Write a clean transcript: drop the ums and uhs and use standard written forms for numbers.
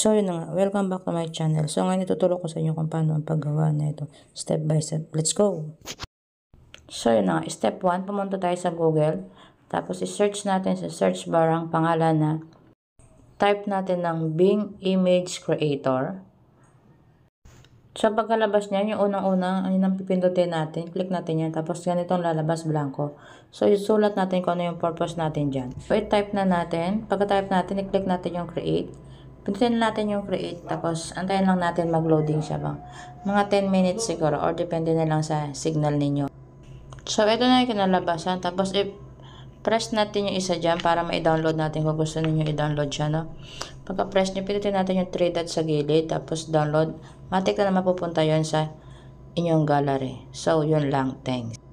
So yun na nga, welcome back to my channel. So ngayon ituturo ko sa inyo kung paano ang paggawa na ito step by step. Let's go! So yun na nga, step 1, pumunta tayo sa Google. Tapos i-search natin sa search bar ang pangalan na type natin ng Bing Image Creator. So pagkalabas niyan, yung unang-unang ang pipindutin natin, click natin yan. Tapos ganitong lalabas blanco. So isulat natin kung ano yung purpose natin dyan. So i-type na natin. Pagka-type natin, i-click natin yung create. Pindutin natin yung create, tapos antayin lang natin mag-loading siya bang. Mga 10 minutes siguro, or depende na lang sa signal ninyo. So, ito na yung kinalabasan. Tapos, i-press natin yung isa dyan para ma-download natin kung gusto ninyo i-download siya, no? Pagka-press nyo, pindutin natin yung 3 dots sa gilid, tapos download. Matik na mapupunta yon sa inyong gallery. So, yun lang. Thanks.